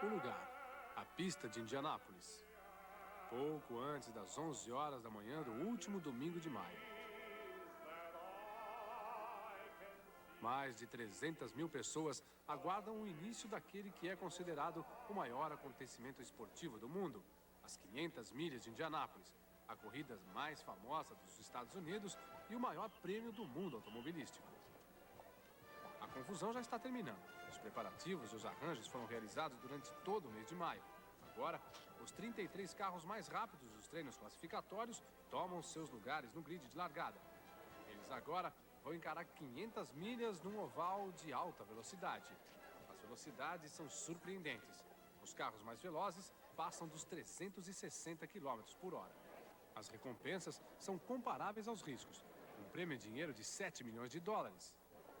O lugar, a pista de Indianápolis. Pouco antes das 11 horas da manhã do último domingo de maio. Mais de 300 mil pessoas aguardam o início daquele que é considerado o maior acontecimento esportivo do mundo, as 500 milhas de Indianápolis, a corrida mais famosa dos Estados Unidos e o maior prêmio do mundo automobilístico. A confusão já está terminando. Os preparativos e os arranjos foram realizados durante todo o mês de maio. Agora, os 33 carros mais rápidos dos treinos classificatórios tomam seus lugares no grid de largada. Eles agora vão encarar 500 milhas num oval de alta velocidade. As velocidades são surpreendentes. Os carros mais velozes passam dos 360 km por hora. As recompensas são comparáveis aos riscos. Um prêmio em dinheiro de 7 milhões de dólares.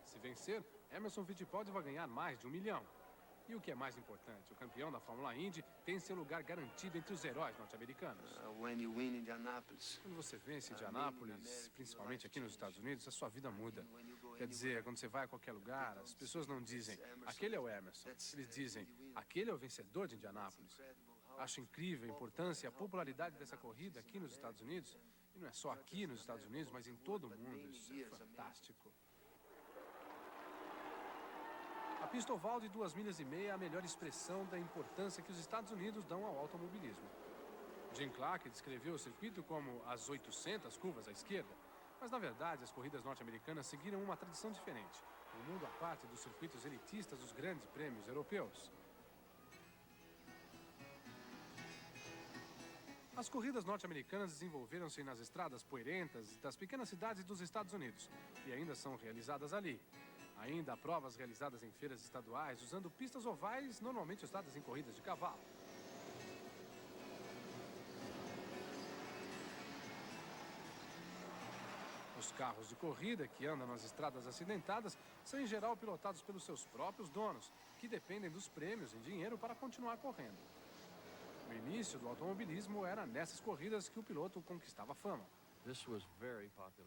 Se vencer, Emerson Fittipaldi vai ganhar mais de 1 milhão. E o que é mais importante, o campeão da Fórmula Indy tem seu lugar garantido entre os heróis norte-americanos. Quando você vence Indianápolis, principalmente aqui nos Estados Unidos, a sua vida muda. Quer dizer, quando você vai a qualquer lugar, as pessoas não dizem, aquele é o Emerson. Eles dizem, aquele é o vencedor de Indianápolis. Acho incrível a importância e a popularidade dessa corrida aqui nos Estados Unidos. E não é só aqui nos Estados Unidos, mas em todo o mundo. Isso é fantástico. A pista oval de 2,5 milhas é a melhor expressão da importância que os Estados Unidos dão ao automobilismo. Jim Clark descreveu o circuito como as 800 curvas à esquerda, mas na verdade as corridas norte-americanas seguiram uma tradição diferente, um mundo à parte dos circuitos elitistas dos grandes prêmios europeus. As corridas norte-americanas desenvolveram-se nas estradas poeirentas das pequenas cidades dos Estados Unidos e ainda são realizadas ali. Ainda há provas realizadas em feiras estaduais usando pistas ovais normalmente usadas em corridas de cavalo. Os carros de corrida que andam nas estradas acidentadas são em geral pilotados pelos seus próprios donos, que dependem dos prêmios em dinheiro para continuar correndo. O início do automobilismo era nessas corridas que o piloto conquistava fama.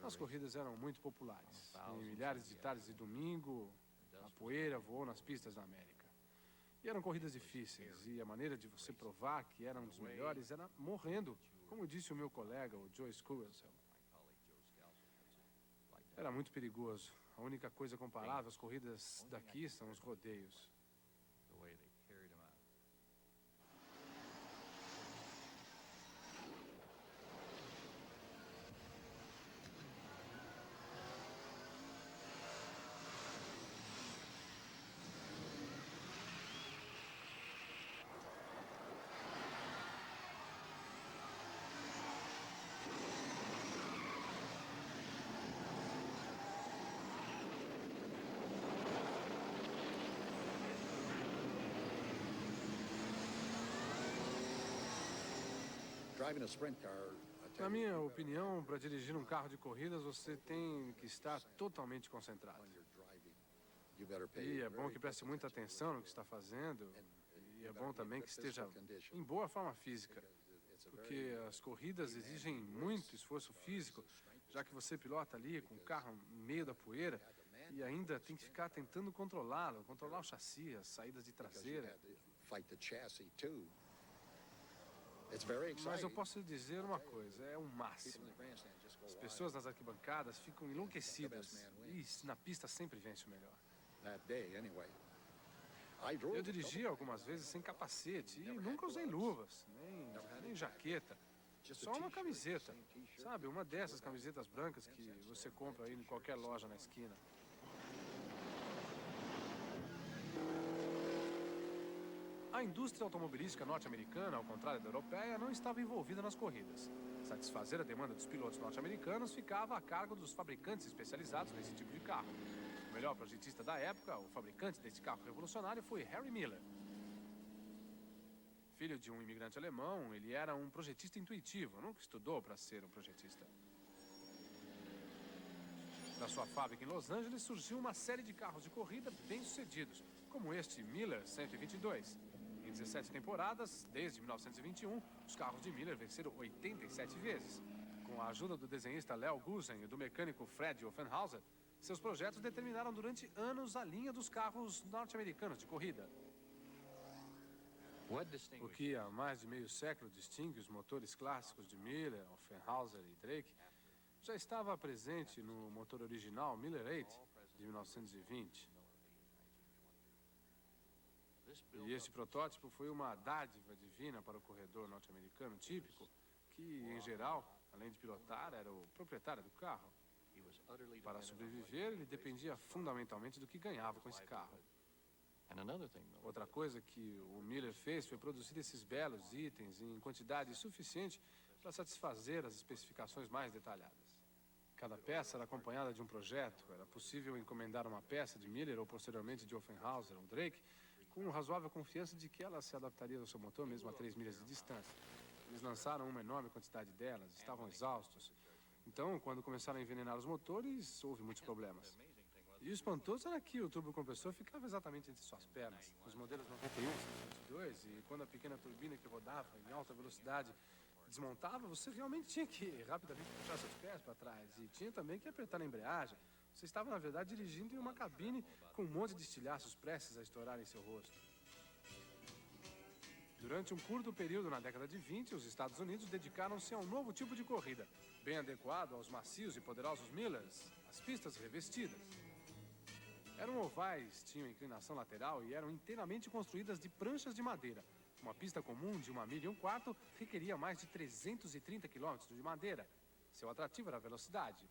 As corridas eram muito populares. Em milhares de tardes de domingo, a poeira voou nas pistas da América. E eram corridas difíceis, e a maneira de você provar que era um dos melhores era morrendo, como disse o meu colega, o Joe Scurzel. Era muito perigoso. A única coisa comparável às corridas daqui são os rodeios. Na minha opinião, para dirigir um carro de corridas, você tem que estar totalmente concentrado. E é bom que preste muita atenção no que está fazendo. E é bom também que esteja em boa forma física. Porque as corridas exigem muito esforço físico, já que você pilota ali com o carro no meio da poeira e ainda tem que ficar tentando controlá-lo, controlar o chassi, as saídas de traseira. Mas eu posso lhe dizer uma coisa, é o máximo. As pessoas nas arquibancadas ficam enlouquecidas e na pista sempre vence o melhor. Eu dirigi algumas vezes sem capacete e nunca usei luvas, nem jaqueta. Só uma camiseta, sabe? Uma dessas camisetas brancas que você compra aí em qualquer loja na esquina. A indústria automobilística norte-americana, ao contrário da europeia, não estava envolvida nas corridas. Satisfazer a demanda dos pilotos norte-americanos ficava a cargo dos fabricantes especializados nesse tipo de carro. O melhor projetista da época, o fabricante desse carro revolucionário, foi Harry Miller. Filho de um imigrante alemão, ele era um projetista intuitivo, nunca estudou para ser um projetista. Da sua fábrica em Los Angeles surgiu uma série de carros de corrida bem-sucedidos, como este Miller 122. Em 17 temporadas, desde 1921, os carros de Miller venceram 87 vezes. Com a ajuda do desenhista Leo Gusen e do mecânico Fred Offenhauser, seus projetos determinaram durante anos a linha dos carros norte-americanos de corrida. O que há mais de meio século distingue os motores clássicos de Miller, Offenhauser e Drake já estava presente no motor original Miller 8 de 1920. E esse protótipo foi uma dádiva divina para o corredor norte-americano típico, que, em geral, além de pilotar, era o proprietário do carro. Para sobreviver, ele dependia fundamentalmente do que ganhava com esse carro. Outra coisa que o Miller fez foi produzir esses belos itens em quantidade suficiente para satisfazer as especificações mais detalhadas. Cada peça era acompanhada de um projeto. Era possível encomendar uma peça de Miller ou posteriormente de Offenhauser ou Drake com razoável confiança de que ela se adaptaria ao seu motor mesmo a 3 milhas de distância. Eles lançaram uma enorme quantidade delas, estavam exaustos. Então, quando começaram a envenenar os motores, houve muitos problemas. E o espantoso era que o turbocompressor ficava exatamente entre suas pernas. Os modelos 91, 122, e quando a pequena turbina que rodava em alta velocidade desmontava, você realmente tinha que rapidamente puxar seus pés para trás. E tinha também que apertar a embreagem. Você estava, na verdade, dirigindo em uma cabine com um monte de estilhaços prestes a estourar em seu rosto. Durante um curto período na década de 20, os Estados Unidos dedicaram-se a um novo tipo de corrida, bem adequado aos macios e poderosos Millers, as pistas revestidas. Eram ovais, tinham inclinação lateral e eram inteiramente construídas de pranchas de madeira. Uma pista comum de 1,25 milha requeria mais de 330 quilômetros de madeira. Seu atrativo era a velocidade.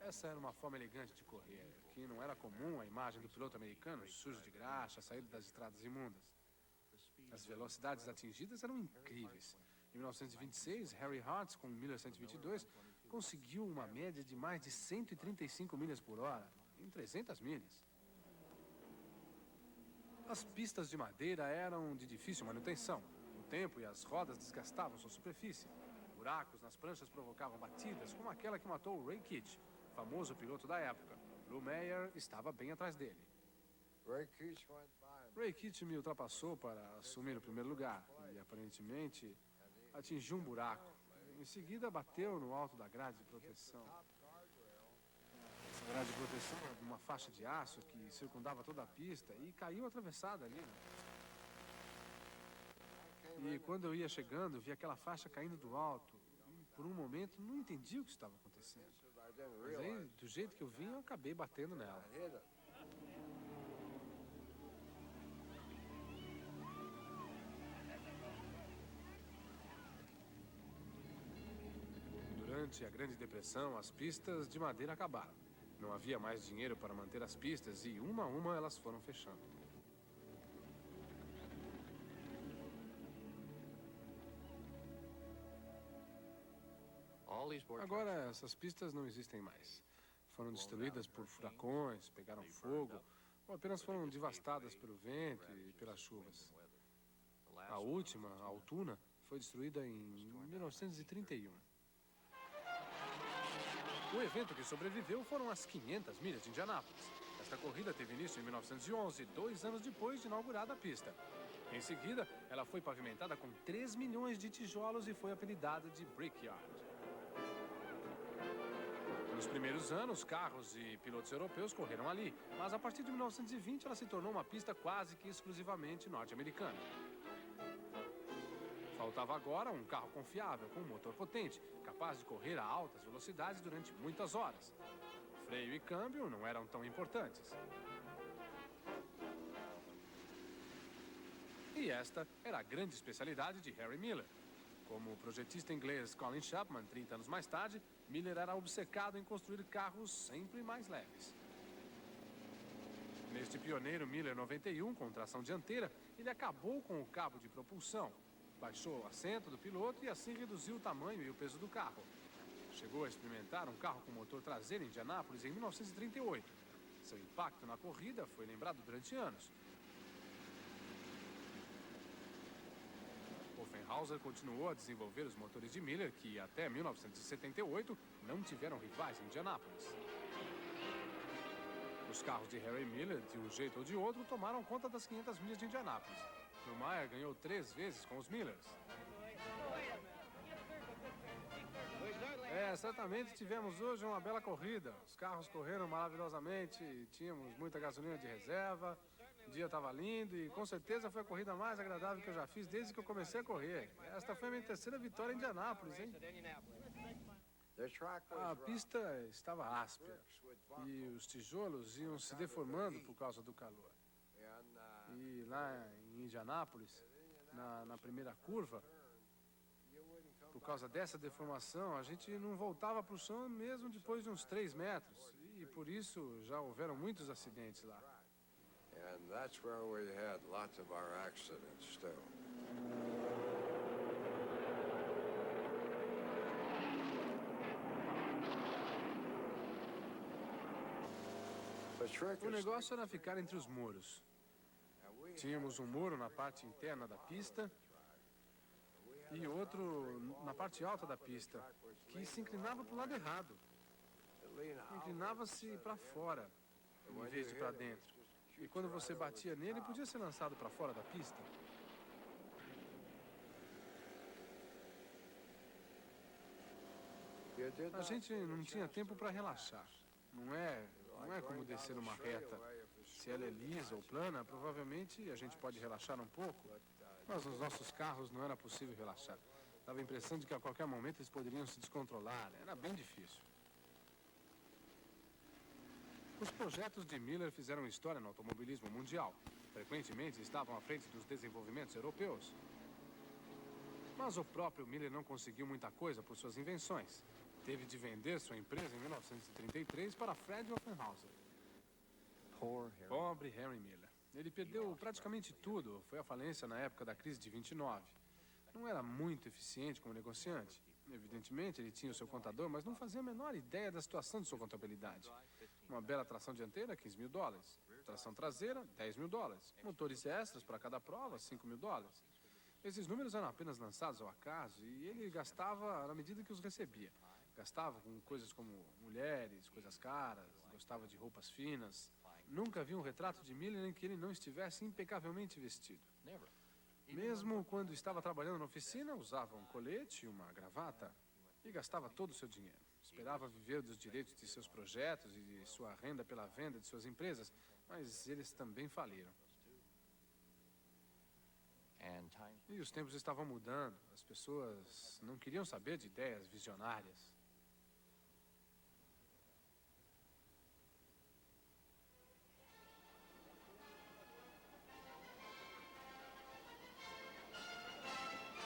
Essa era uma forma elegante de correr, que não era comum a imagem do piloto americano sujo de graxa, saído das estradas imundas. As velocidades atingidas eram incríveis. Em 1926, Harry Hart, com o Miller 122, conseguiu uma média de mais de 135 milhas por hora, em 300 milhas. As pistas de madeira eram de difícil manutenção. O tempo e as rodas desgastavam sua superfície. Buracos nas pranchas provocavam batidas, como aquela que matou Ray Kitch, famoso piloto da época. Lou Meyer estava bem atrás dele. Ray Kitch me ultrapassou para assumir o primeiro lugar e, aparentemente, atingiu um buraco. Em seguida, bateu no alto da grade de proteção. Essa grade de proteção era uma faixa de aço que circundava toda a pista e caiu atravessada ali. E quando eu ia chegando, vi aquela faixa caindo do alto. E, por um momento, não entendi o que estava acontecendo. Mas aí, do jeito que eu vim, eu acabei batendo nela. Durante a Grande Depressão, as pistas de madeira acabaram. Não havia mais dinheiro para manter as pistas e, uma a uma, elas foram fechando. Agora, essas pistas não existem mais. Foram destruídas por furacões, pegaram fogo, ou apenas foram devastadas pelo vento e pelas chuvas. A última, a Altoona, foi destruída em 1931. O evento que sobreviveu foram as 500 milhas de Indianápolis. Esta corrida teve início em 1911, 2 anos depois de inaugurada a pista. Em seguida, ela foi pavimentada com 3 milhões de tijolos e foi apelidada de Brickyard. Nos primeiros anos, carros e pilotos europeus correram ali, mas a partir de 1920 ela se tornou uma pista quase que exclusivamente norte-americana. Faltava agora um carro confiável, com um motor potente, capaz de correr a altas velocidades durante muitas horas. Freio e câmbio não eram tão importantes. E esta era a grande especialidade de Harry Miller. Como o projetista inglês Colin Chapman, 30 anos mais tarde, Miller era obcecado em construir carros sempre mais leves. Neste pioneiro Miller 91, com tração dianteira, ele acabou com o cabo de propulsão, baixou o assento do piloto e assim reduziu o tamanho e o peso do carro. Chegou a experimentar um carro com motor traseiro em Indianápolis em 1938. Seu impacto na corrida foi lembrado durante anos. Offenhauser continuou a desenvolver os motores de Miller que, até 1978, não tiveram rivais em Indianápolis. Os carros de Harry Miller, de um jeito ou de outro, tomaram conta das 500 milhas de Indianápolis. Meyer ganhou 3 vezes com os Millers. Certamente tivemos hoje uma bela corrida. Os carros correram maravilhosamente, tínhamos muita gasolina de reserva O dia estava lindo e com certeza foi a corrida mais agradável que eu já fiz desde que eu comecei a correr. Esta foi a minha terceira vitória em Indianápolis, hein? A pista estava áspera e os tijolos iam se deformando por causa do calor. E lá em Indianápolis, na primeira curva, por causa dessa deformação, a gente não voltava para o chão mesmo depois de uns 3 metros. E por isso já houveram muitos acidentes lá. And that's where we had lots of our accidents too. O negócio era ficar entre os muros. Tínhamos um muro na parte interna da pista e outro na parte alta da pista, que se inclinava para o lado errado. Inclinava-se para fora, em vez de para dentro. E quando você batia nele, podia ser lançado para fora da pista. A gente não tinha tempo para relaxar. Não é como descer uma reta. Se ela é lisa ou plana, provavelmente a gente pode relaxar um pouco. Mas nos nossos carros não era possível relaxar. Dava a impressão de que a qualquer momento eles poderiam se descontrolar. Era bem difícil. Os projetos de Miller fizeram história no automobilismo mundial. Frequentemente estavam à frente dos desenvolvimentos europeus. Mas o próprio Miller não conseguiu muita coisa por suas invenções. Teve de vender sua empresa em 1933 para Fred Offenhauser. Pobre Harry Miller. Ele perdeu praticamente tudo. Foi à falência na época da crise de 29. Não era muito eficiente como negociante. Evidentemente, ele tinha o seu contador, mas não fazia a menor ideia da situação de sua contabilidade. Uma bela tração dianteira, $15 mil. Tração traseira, $10 mil. Motores extras para cada prova, $5 mil. Esses números eram apenas lançados ao acaso e ele gastava na medida que os recebia. Gastava com coisas como mulheres, coisas caras, gostava de roupas finas. Nunca vi um retrato de Miller em que ele não estivesse impecavelmente vestido. Mesmo quando estava trabalhando na oficina, usava um colete e uma gravata e gastava todo o seu dinheiro. Esperava viver dos direitos de seus projetos e de sua renda pela venda de suas empresas, mas eles também faliram. E os tempos estavam mudando. As pessoas não queriam saber de ideias visionárias.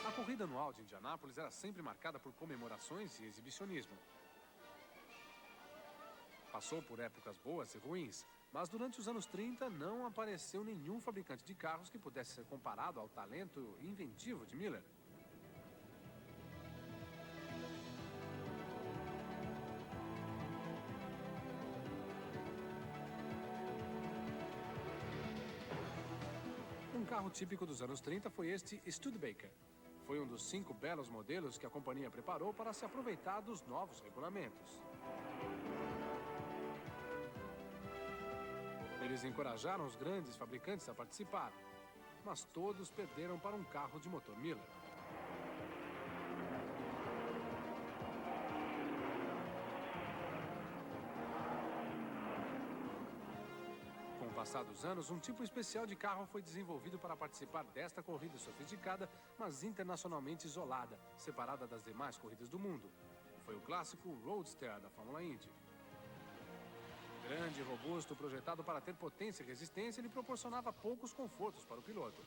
A corrida anual de Indianápolis era sempre marcada por comemorações e exibicionismo. Passou por épocas boas e ruins, mas durante os anos 30 não apareceu nenhum fabricante de carros que pudesse ser comparado ao talento inventivo de Miller. Um carro típico dos anos 30 foi este Studebaker. Foi um dos 5 belos modelos que a companhia preparou para se aproveitar dos novos regulamentos. Eles encorajaram os grandes fabricantes a participar, mas todos perderam para um carro de motor Miller. Com o passar dos anos, um tipo especial de carro foi desenvolvido para participar desta corrida sofisticada, mas internacionalmente isolada, separada das demais corridas do mundo. Foi o clássico Roadster da Fórmula Indy. Grande e robusto, projetado para ter potência e resistência, ele proporcionava poucos confortos para o piloto.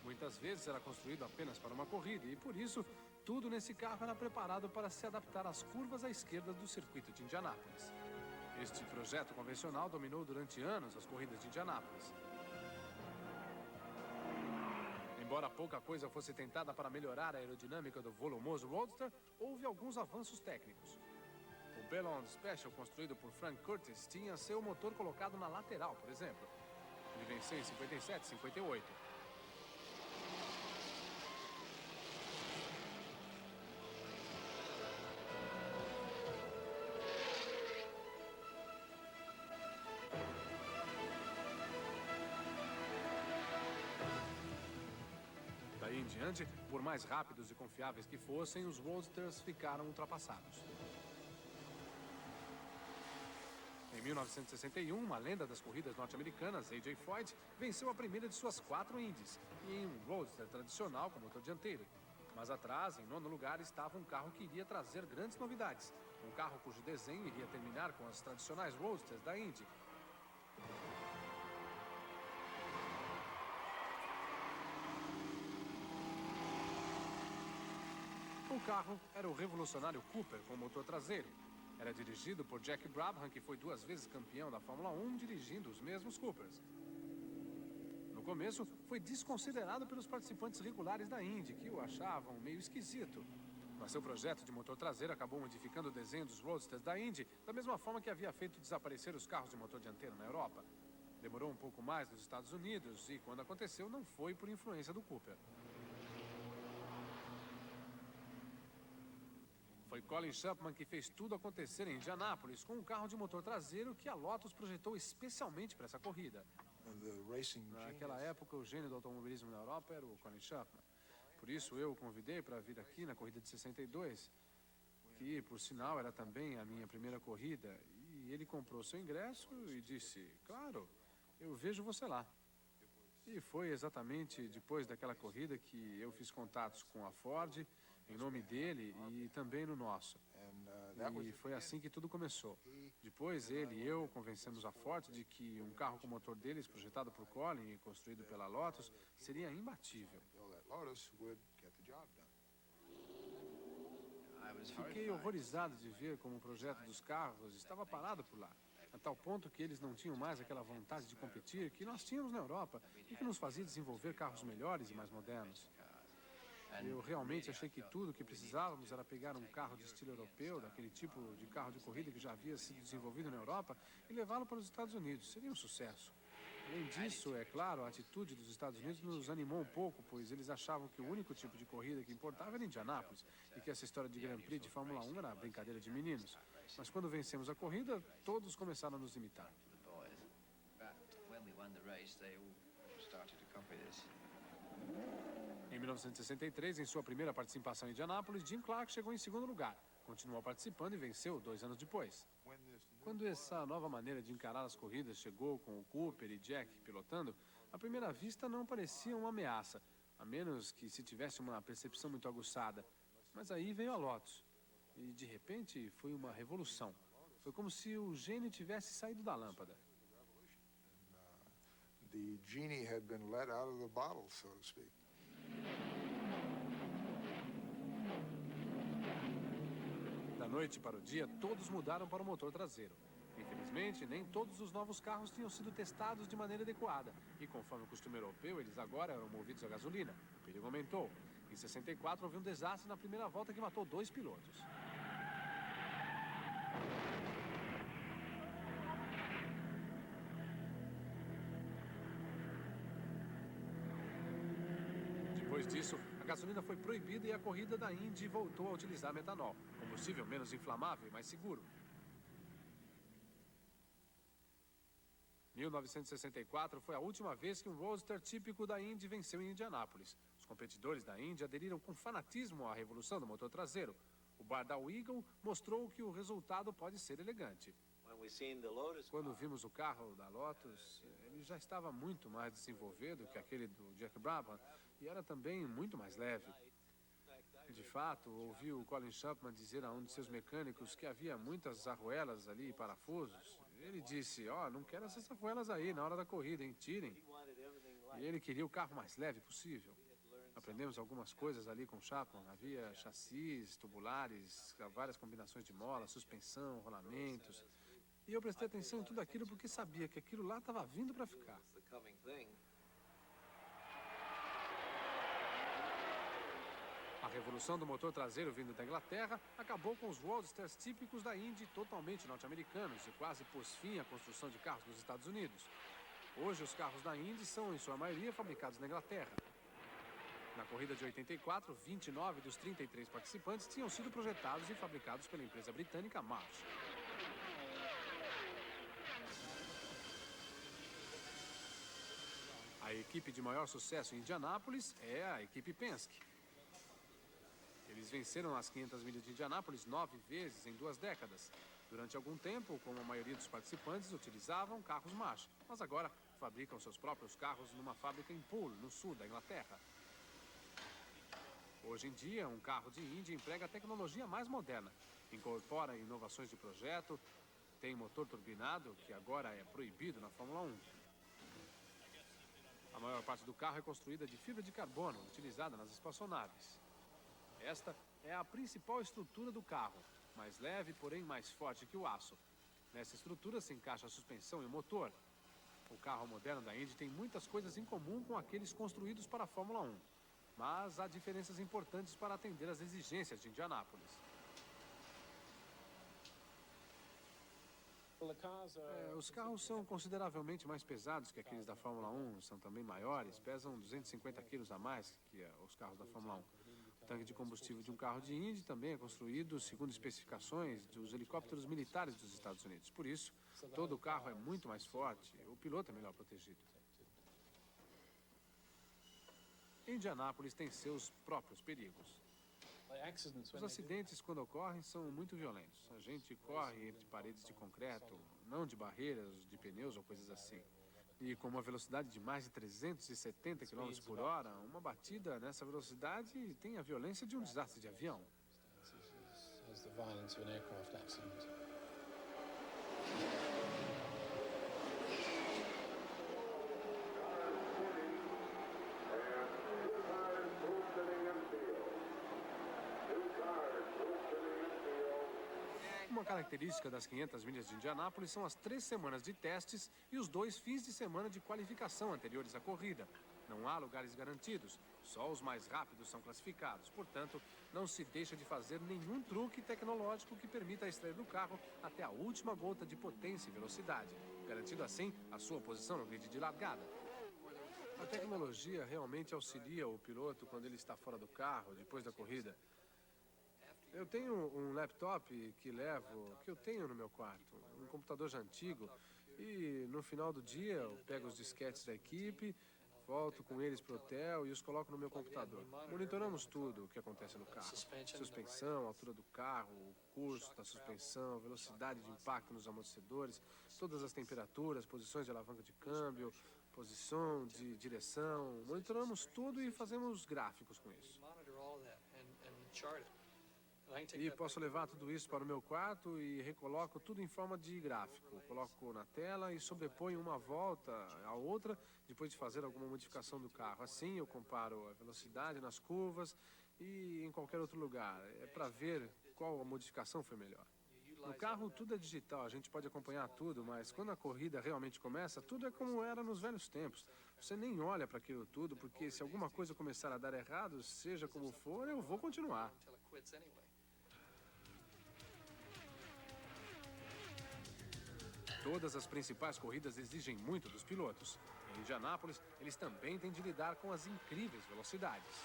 Muitas vezes era construído apenas para uma corrida e, por isso, tudo nesse carro era preparado para se adaptar às curvas à esquerda do circuito de Indianápolis. Este projeto convencional dominou durante anos as corridas de Indianápolis. Embora pouca coisa fosse tentada para melhorar a aerodinâmica do volumoso Roadster, houve alguns avanços técnicos. O Bellon Special, construído por Frank Curtis, tinha seu motor colocado na lateral, por exemplo. Ele venceu em 57 e 58. Daí em diante, por mais rápidos e confiáveis que fossem, os Roadsters ficaram ultrapassados. Em 1961, uma lenda das corridas norte-americanas, A.J. Foyt, venceu a primeira de suas 4 Indies, em um roadster tradicional com motor dianteiro. Mas atrás, em nono lugar, estava um carro que iria trazer grandes novidades. Um carro cujo desenho iria terminar com as tradicionais roadsters da Indy. O carro era o revolucionário Cooper com motor traseiro. Era dirigido por Jack Brabham, que foi 2 vezes campeão da Fórmula 1, dirigindo os mesmos Coopers. No começo, foi desconsiderado pelos participantes regulares da Indy, que o achavam meio esquisito. Mas seu projeto de motor traseiro acabou modificando o desenho dos roadsters da Indy, da mesma forma que havia feito desaparecer os carros de motor dianteiro na Europa. Demorou um pouco mais nos Estados Unidos e, quando aconteceu, não foi por influência do Cooper. Foi Colin Chapman que fez tudo acontecer em Indianápolis com um carro de motor traseiro que a Lotus projetou especialmente para essa corrida. Naquela época, o gênio do automobilismo na Europa era o Colin Chapman. Por isso, eu o convidei para vir aqui na corrida de 62, que, por sinal, era também a minha primeira corrida. E ele comprou seu ingresso e disse, claro, eu vejo você lá. E foi exatamente depois daquela corrida que eu fiz contatos com a Ford, em nome dele e também no nosso. E foi assim que tudo começou. Depois ele e eu convencemos a Ford de que um carro com o motor deles, projetado por Colin e construído pela Lotus, seria imbatível. Fiquei horrorizado de ver como o projeto dos carros estava parado por lá, a tal ponto que eles não tinham mais aquela vontade de competir que nós tínhamos na Europa e que nos fazia desenvolver carros melhores e mais modernos. Eu realmente achei que tudo o que precisávamos era pegar um carro de estilo europeu, daquele tipo de carro de corrida que já havia sido desenvolvido na Europa, e levá-lo para os Estados Unidos. Seria um sucesso. Além disso, é claro, a atitude dos Estados Unidos nos animou um pouco, pois eles achavam que o único tipo de corrida que importava era Indianápolis, e que essa história de Grand Prix de Fórmula 1 era brincadeira de meninos. Mas quando vencemos a corrida, todos começaram a nos imitar. Em 1963, em sua primeira participação em Indianápolis, Jim Clark chegou em segundo lugar. Continuou participando e venceu 2 anos depois. Quando essa nova maneira de encarar as corridas chegou com o Cooper e Jack pilotando, à primeira vista não parecia uma ameaça, a menos que se tivesse uma percepção muito aguçada. Mas aí veio a Lotus. E, de repente, foi uma revolução. Foi como se o gênio tivesse saído da lâmpada. The genie had been let out of the bottle, so to speak. Da noite para o dia, todos mudaram para o motor traseiro. Infelizmente, nem todos os novos carros tinham sido testados de maneira adequada. E conforme o costume europeu, eles agora eram movidos a gasolina. O perigo aumentou. Em 64, houve um desastre na primeira volta que matou 2 pilotos. Depois disso, a gasolina foi proibida e a corrida da Indy voltou a utilizar metanol, combustível menos inflamável e mais seguro. 1964 foi a última vez que um roadster típico da Indy venceu em Indianápolis. Os competidores da Indy aderiram com fanatismo à revolução do motor traseiro. O Bardal Eagle mostrou que o resultado pode ser elegante. Quando vimos o carro da Lotus, ele já estava muito mais desenvolvido que aquele do Jack Brabham e era também muito mais leve. De fato, ouvi o Colin Chapman dizer a um de seus mecânicos que havia muitas arruelas ali e parafusos. Ele disse, não quero essas arruelas aí na hora da corrida, hein? Tirem. E ele queria o carro mais leve possível. Aprendemos algumas coisas ali com o Chapman. Havia chassis, tubulares, várias combinações de mola, suspensão, rolamentos. E eu prestei atenção em tudo aquilo porque sabia que aquilo lá estava vindo para ficar. A revolução do motor traseiro vindo da Inglaterra acabou com os roadsters típicos da Indy totalmente norte-americanos e quase pôs fim à construção de carros nos Estados Unidos. Hoje, os carros da Indy são, em sua maioria, fabricados na Inglaterra. Na corrida de 84, 29 dos 33 participantes tinham sido projetados e fabricados pela empresa britânica March. A equipe de maior sucesso em Indianápolis é a equipe Penske. Eles venceram as 500 milhas de Indianápolis 9 vezes em 2 décadas. Durante algum tempo, como a maioria dos participantes, utilizavam carros marcha, mas agora fabricam seus próprios carros numa fábrica em Poole, no sul da Inglaterra. Hoje em dia, um carro de Indy emprega a tecnologia mais moderna, incorpora inovações de projeto, tem motor turbinado, que agora é proibido na Fórmula 1. A maior parte do carro é construída de fibra de carbono, utilizada nas espaçonaves. Esta é a principal estrutura do carro, mais leve, porém mais forte que o aço. Nessa estrutura se encaixa a suspensão e o motor. O carro moderno da Indy tem muitas coisas em comum com aqueles construídos para a Fórmula 1. Mas há diferenças importantes para atender às exigências de Indianápolis. Os carros são consideravelmente mais pesados que aqueles da Fórmula 1, são também maiores, pesam 250 quilos a mais que os carros da Fórmula 1. O tanque de combustível de um carro de Indy também é construído segundo especificações dos helicópteros militares dos Estados Unidos. Por isso, todo o carro é muito mais forte, o piloto é melhor protegido. Indianápolis tem seus próprios perigos. Os acidentes, quando ocorrem, são muito violentos. A gente corre entre paredes de concreto, não de barreiras, de pneus ou coisas assim. E com uma velocidade de mais de 370 km por hora, uma batida nessa velocidade tem a violência de um desastre de avião. Uma característica das 500 milhas de Indianápolis são as 3 semanas de testes e os 2 fins de semana de qualificação anteriores à corrida. Não há lugares garantidos, só os mais rápidos são classificados. Portanto, não se deixa de fazer nenhum truque tecnológico que permita extrair do carro até a última gota de potência e velocidade, garantindo assim a sua posição no grid de largada. A tecnologia realmente auxilia o piloto quando ele está fora do carro, depois da corrida. Eu tenho um laptop que eu tenho no meu quarto, um computador já antigo, e no final do dia eu pego os disquetes da equipe, volto com eles para o hotel e os coloco no meu computador. Monitoramos tudo o que acontece no carro. Suspensão, altura do carro, o curso da suspensão, velocidade de impacto nos amortecedores, todas as temperaturas, posições de alavanca de câmbio, posição de direção. Monitoramos tudo e fazemos gráficos com isso. E posso levar tudo isso para o meu quarto e recoloco tudo em forma de gráfico. Coloco na tela e sobreponho uma volta à outra depois de fazer alguma modificação do carro. Assim eu comparo a velocidade nas curvas e em qualquer outro lugar. É para ver qual a modificação foi melhor. No carro tudo é digital, a gente pode acompanhar tudo, mas quando a corrida realmente começa, tudo é como era nos velhos tempos. Você nem olha para aquilo tudo, porque se alguma coisa começar a dar errado, seja como for, eu vou continuar. Todas as principais corridas exigem muito dos pilotos. Em Indianápolis, eles também têm de lidar com as incríveis velocidades.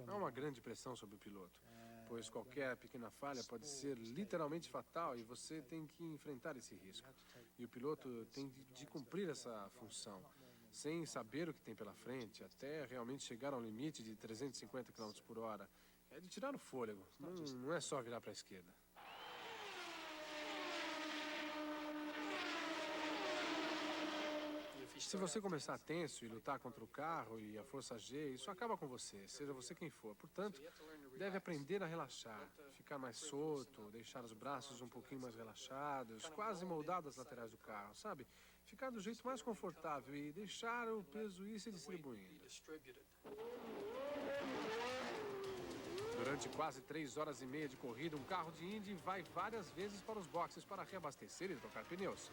Há uma grande pressão sobre o piloto, pois qualquer pequena falha pode ser literalmente fatal e você tem que enfrentar esse risco. E o piloto tem de cumprir essa função, sem saber o que tem pela frente, até realmente chegar a um limite de 350 km por hora. É de tirar o fôlego, não é só virar para a esquerda. Se você começar tenso e lutar contra o carro e a força G, isso acaba com você, seja você quem for. Portanto, deve aprender a relaxar, ficar mais solto, deixar os braços um pouquinho mais relaxados, quase moldados às laterais do carro, sabe? Ficar do jeito mais confortável e deixar o peso ir se distribuindo. Durante quase 3 horas e meia de corrida, um carro de Indy vai várias vezes para os boxes para reabastecer e trocar pneus.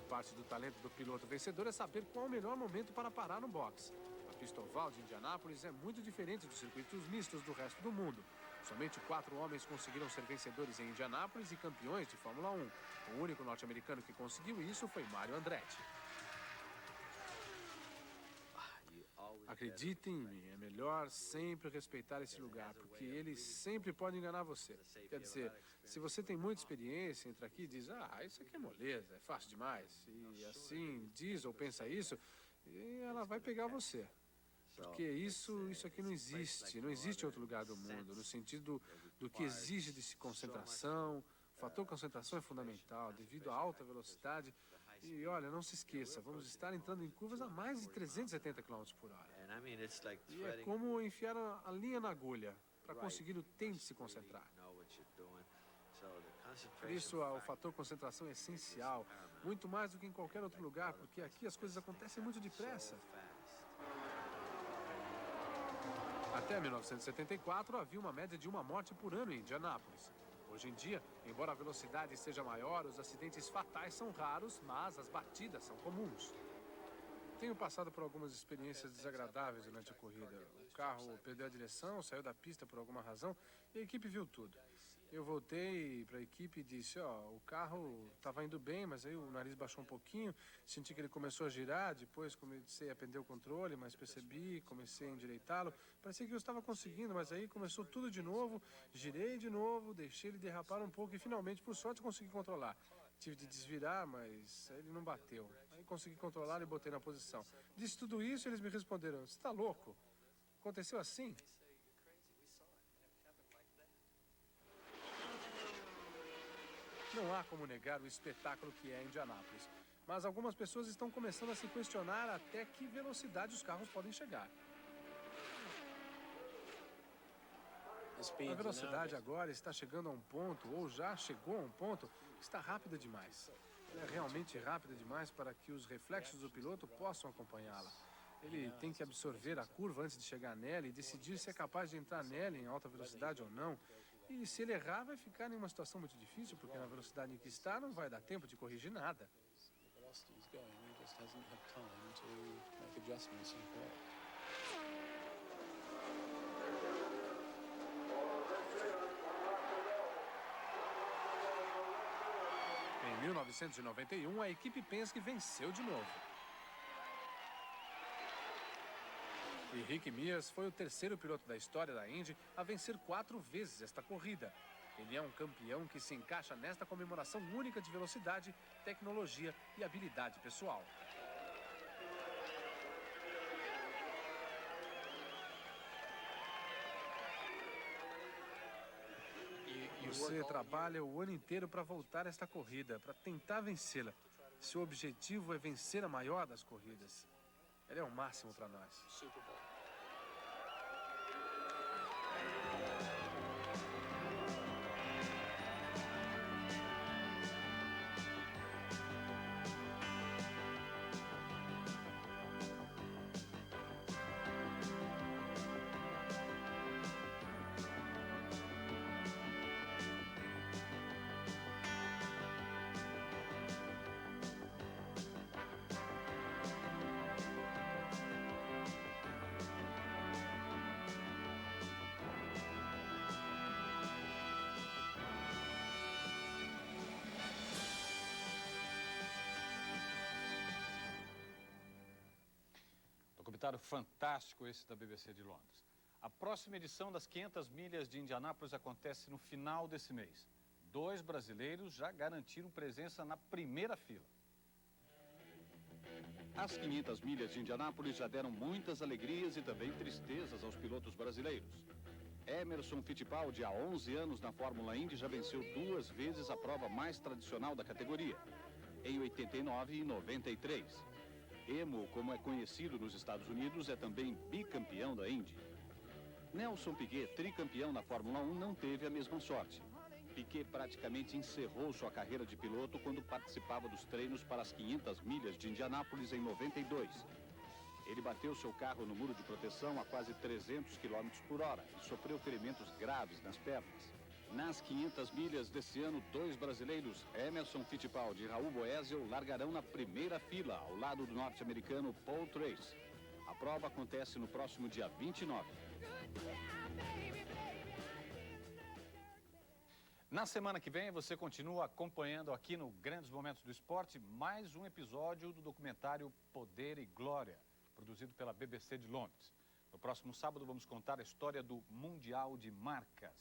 Parte do talento do piloto vencedor é saber qual o melhor momento para parar no box. A pista oval de Indianápolis é muito diferente dos circuitos mistos do resto do mundo. Somente 4 homens conseguiram ser vencedores em Indianápolis e campeões de Fórmula 1. O único norte-americano que conseguiu isso foi Mario Andretti. Acredite em mim, é melhor sempre respeitar esse lugar, porque eles sempre podem enganar você. Quer dizer, se você tem muita experiência, entra aqui e diz, isso aqui é moleza, é fácil demais. E assim, diz ou pensa isso, e ela vai pegar você. Porque isso aqui não existe. Não existe em outro lugar do mundo, no sentido do que exige de concentração. O fator concentração é fundamental, devido à alta velocidade. E olha, não se esqueça, vamos estar entrando em curvas a mais de 370 km por hora. E é como enfiar a linha na agulha, para conseguir o tempo de se concentrar. Por isso, o fator concentração é essencial, muito mais do que em qualquer outro lugar, porque aqui as coisas acontecem muito depressa. Até 1974, havia uma média de uma morte por ano em Indianápolis. Hoje em dia, embora a velocidade seja maior, os acidentes fatais são raros, mas as batidas são comuns. Tenho passado por algumas experiências desagradáveis durante a corrida. O carro perdeu a direção, saiu da pista por alguma razão e a equipe viu tudo. Eu voltei para a equipe e disse, o carro estava indo bem, mas aí o nariz baixou um pouquinho, senti que ele começou a girar, depois comecei a perder o controle, mas percebi, comecei a endireitá-lo, parecia que eu estava conseguindo, mas aí começou tudo de novo, girei de novo, deixei ele derrapar um pouco e finalmente, por sorte, consegui controlar. Tive de desvirar, mas ele não bateu. Aí consegui controlar e botei na posição. Disse tudo isso e eles me responderam, você está louco? Aconteceu assim? Não há como negar o espetáculo que é Indianápolis, mas algumas pessoas estão começando a se questionar até que velocidade os carros podem chegar. A velocidade agora está chegando a um ponto, ou já chegou a um ponto, que está rápida demais. Ela é realmente rápida demais para que os reflexos do piloto possam acompanhá-la. Ele tem que absorver a curva antes de chegar nela e decidir se é capaz de entrar nela em alta velocidade ou não. E se ele errar, vai ficar em uma situação muito difícil, porque na velocidade em que está, não vai dar tempo de corrigir nada. Em 1991, a equipe Penske venceu de novo. E Rick Mears foi o terceiro piloto da história da Indy a vencer 4 vezes esta corrida. Ele é um campeão que se encaixa nesta comemoração única de velocidade, tecnologia e habilidade pessoal. Você trabalha o ano inteiro para voltar a esta corrida, para tentar vencê-la. Seu objetivo é vencer a maior das corridas. Ela é o máximo para nós. Documentário fantástico esse da BBC de Londres. A próxima edição das 500 milhas de Indianápolis acontece no final desse mês. 2 brasileiros já garantiram presença na primeira fila. As 500 milhas de Indianápolis já deram muitas alegrias e também tristezas aos pilotos brasileiros. Emerson Fittipaldi, há 11 anos na Fórmula Indy, já venceu 2 vezes a prova mais tradicional da categoria, em 89 e 93. Emo, como é conhecido nos Estados Unidos, é também bicampeão da Indy. Nelson Piquet, tricampeão na Fórmula 1, não teve a mesma sorte. Piquet praticamente encerrou sua carreira de piloto quando participava dos treinos para as 500 milhas de Indianápolis em 92. Ele bateu seu carro no muro de proteção a quase 300 km por hora e sofreu ferimentos graves nas pernas. Nas 500 milhas desse ano, 2 brasileiros, Emerson Fittipaldi e Raul Boesel, largarão na primeira fila, ao lado do norte-americano Paul Trace. A prova acontece no próximo dia 29. Na semana que vem, você continua acompanhando aqui no Grandes Momentos do Esporte mais um episódio do documentário Poder e Glória, produzido pela BBC de Londres. No próximo sábado, vamos contar a história do Mundial de Marcas.